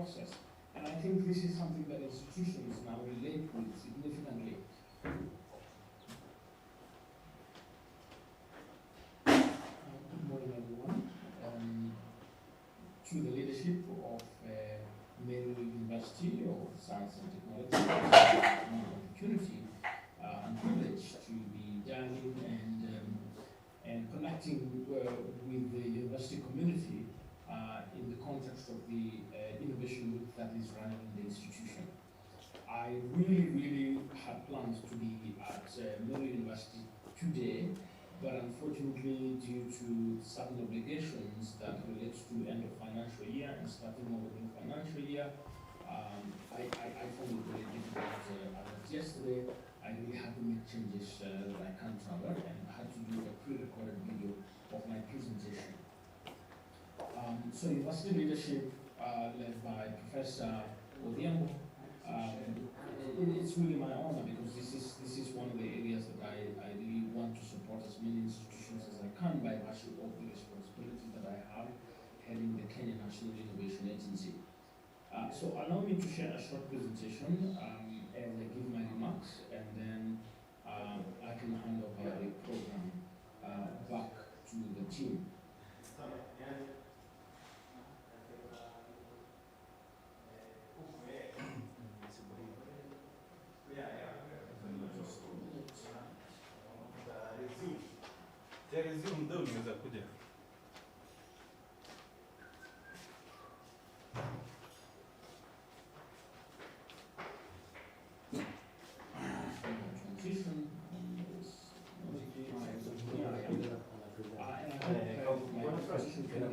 process. And I think this is something that institutions now relate with significantly. Good morning, everyone. To the leadership of Meru University of Science and Technology, an opportunity and privilege to be dialing and connecting with the university community in the context of the innovation week that is running in the institution. I really had planned to be at Meru University today, but unfortunately, due to certain obligations that relate to end of financial year and starting of a new financial year, I found it very difficult. As of yesterday, I really had to make changes that I can't travel, and I had to do a pre-recorded video of my presentation. So university leadership, led by Professor Odhiambo, it's really my honor, because this is one of the areas that I really want to support as many institutions as I can by virtue of the responsibility that I have heading the Kenya National Innovation Agency. So allow me to share a short presentation as I give my remarks, and then I can hand over the program back to the team.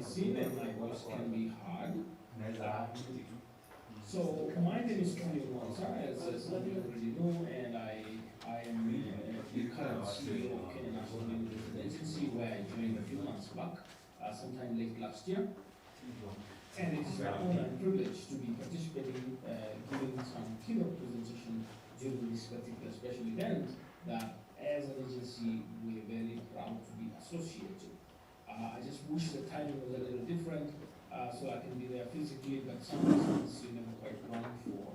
Seen and my voice can be heard. So my name is Tony Wansa, as some of you already know, and I am the current CEO of Kenya National Innovation Agency, where I joined a few months back, sometime late last year. And it is my honor and privilege to be participating, giving some keynote presentation during this particular special event that, as an agency, we're very proud to be associated. I just wish the timing was a little different, so I can be there physically, but some reasons you never quite plan for.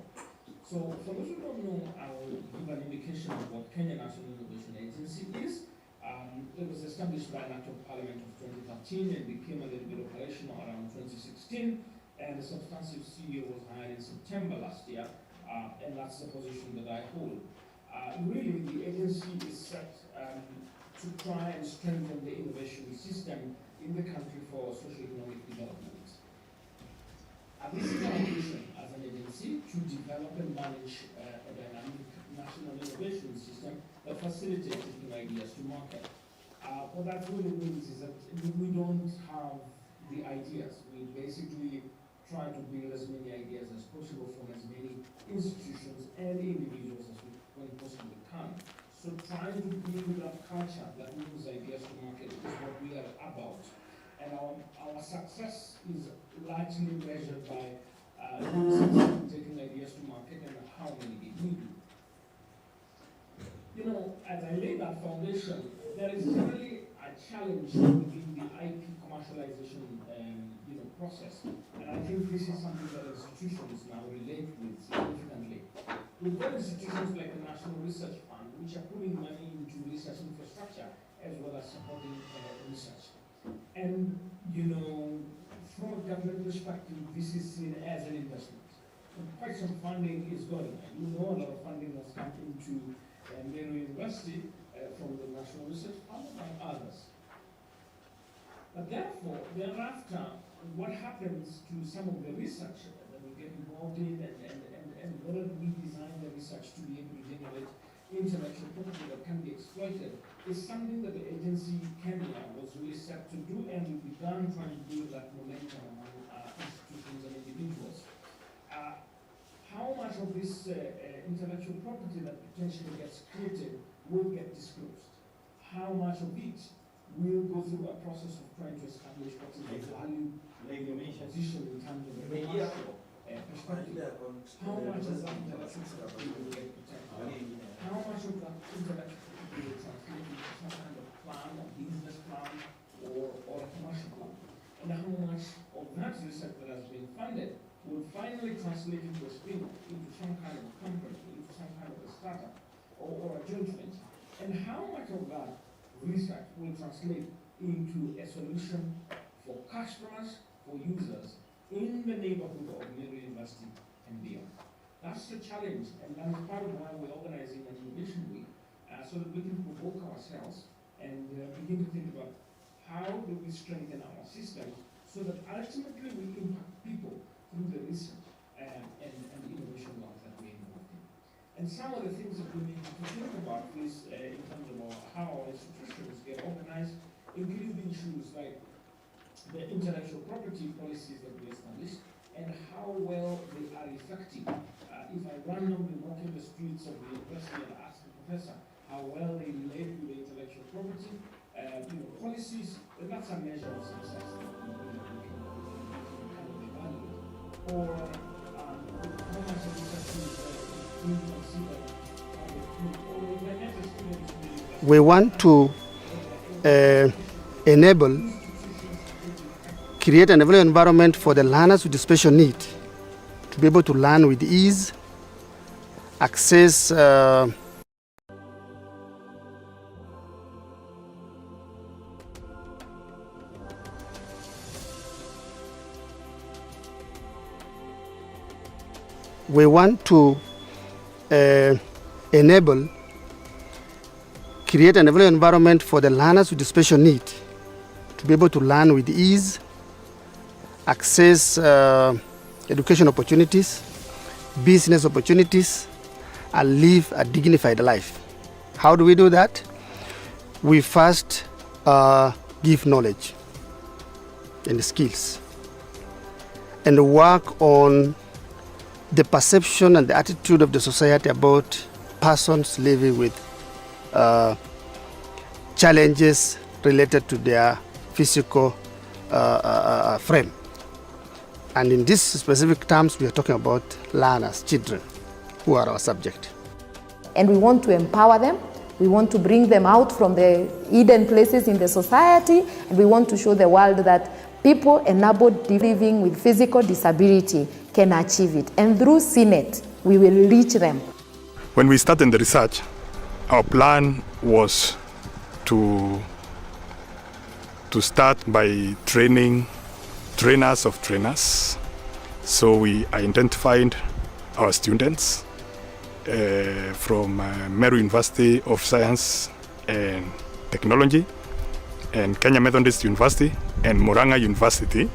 So for those who don't know, I will give an indication of what Kenya National Innovation Agency is. It was established by an Act of Parliament of 2013 and became a little bit operational around 2016, and the substantive CEO was hired in September last year, and that's the position that I hold. Really, the agency is set to try and strengthen the innovation system in the country for socio-economic development. This is our mission as an agency, to develop and manage a dynamic national innovation system that facilitates taking ideas to market. What that really means is that we don't have the ideas. We basically try to build as many ideas as possible from as many institutions and individuals as we possibly can. So trying to build that culture that moves ideas to market is what we are about. And our success is largely measured by taking ideas to market and how many did we do. You know, as I lay that foundation, there is generally a challenge within the IP commercialization process. And I think this is something that institutions now relate with significantly. We've got institutions like the National Research Fund, which are putting money into research infrastructure as well as supporting research. And, you know, from a government perspective, this is seen as an investment. And quite some funding is going. And you know, a lot of funding has come into Meru University from the National Research Fund and others. But therefore, thereafter, what happens to some of the research that we get involved in, and whether we design the research to be able to generate intellectual property that can be exploited, is something that the agency Kenya was really set to do, and we began trying to build that momentum among institutions and individuals. How much of this intellectual property that potentially gets created will get disclosed? How much of it will go through a process of trying to establish what is the value position in terms of the commercial perspective? How much of that intellectual property will get protected? How much of that intellectual property will translate into some kind of plan, a business plan, or a commercial plan? And how much of that research that has been funded would finally translate into a spin-off, into some kind of a company, into some kind of a startup, or a joint venture. And how much of that research will translate into a solution for customers, for users, in the neighborhood of Meru University and beyond? That's the challenge, and that's part of why we're organizing an innovation week, so that we can provoke ourselves and begin to think about how do we strengthen our system so that ultimately we impact people through the research and the innovation work that we're involved in. And some of the things that we need to think about is in terms of how our institutions get organized, include issues like the intellectual property policies that we established and how well they are effective. If I randomly walk in the streets of the university and ask the professor how well they relate to the intellectual property, policies, that's a measure of success that we kind of evaluate. Or how much of research is being considered by the group, or the next students. We want to create an environment for the learners with special need to be able to learn with ease, access we want to create an environment for the learners with special need to be able to learn with ease, access education opportunities, business opportunities, and live a dignified life. How do we do that? We first give knowledge and skills and work on the perception and the attitude of the society about persons living with challenges related to their physical frame. And in these specific terms, we are talking about learners, children, who are our subject. And we want to empower them. We want to bring them out from the hidden places in the society, and we want to show the world that people enabled living with physical disability can achieve it. And through CNET, we will reach them. When we started the research, our plan was to start by training trainers of trainers. So we identified our students from Meru University of Science and Technology, and Kenya Methodist University, and Murang'a University.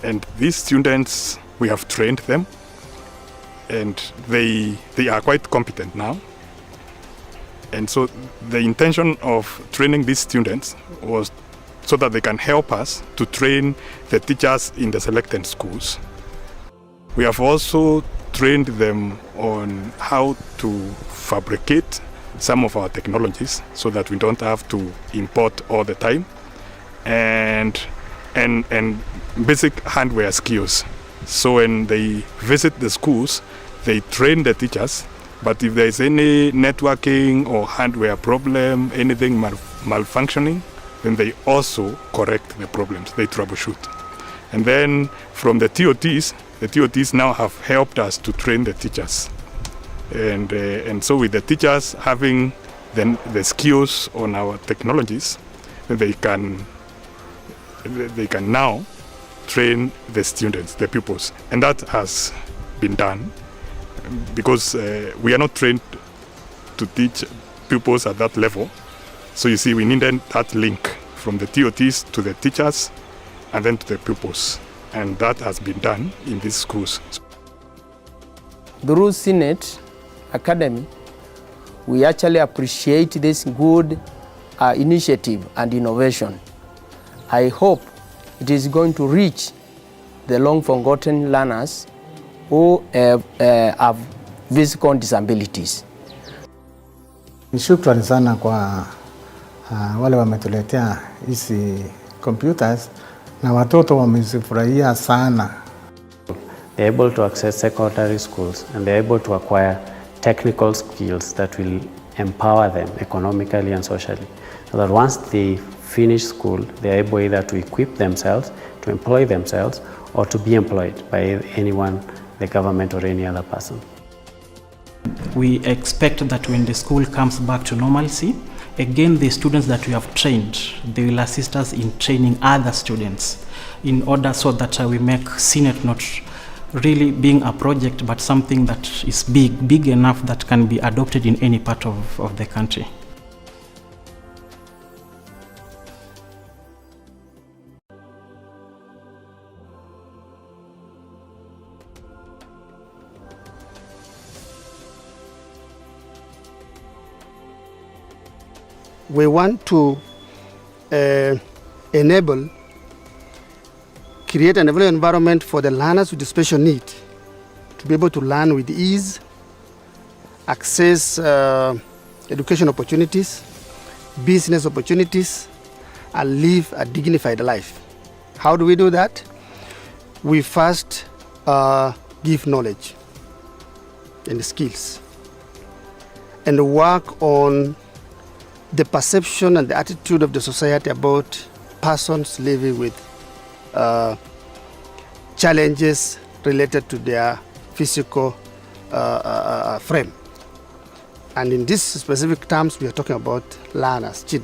And these students, we have trained them, and they are quite competent now. And so the intention of training these students was so that they can help us to train the teachers in the selected schools. We have also trained them on how to fabricate some of our technologies so that we don't have to import all the time, and basic hardware skills. So when they visit the schools, they train the teachers, but if there is any networking or hardware problem, anything malfunctioning, then they also correct the problems, they troubleshoot. And then from the TOTs now have helped us to train the teachers. And so with the teachers having the skills on our technologies, they can now train the students, the pupils. And that has been done because we are not trained to teach pupils at that level. So you see, we needed that link from the TOTs to the teachers and then to the pupils. And that has been done in these schools. Through CNET Academy, we actually appreciate this good initiative and innovation. I hope it is going to reach the long-forgotten learners who have physical disabilities. Shukrani sana kwa wale wametuletea hizi computers na watoto wamezifurahia sana. They're able to access secondary schools and they're able to acquire technical skills that will empower them economically and socially. So that once they finish school, they're able either to equip themselves to employ themselves or to be employed by anyone, the government or any other person. We expect that when the school comes back to normalcy, again the students that we have trained, they will assist us in training other students in order so that we make CNET not really being a project but something that is big enough that can be adopted in any part of the country. We want to enable, create an environment for the learners with special need to be able to learn with ease, access education opportunities, business opportunities, and live a dignified life. How do we do that? We first give knowledge and skills and work on the perception and the attitude of the society about persons living with challenges related to their physical frame. And in these specific terms, we are talking about learners,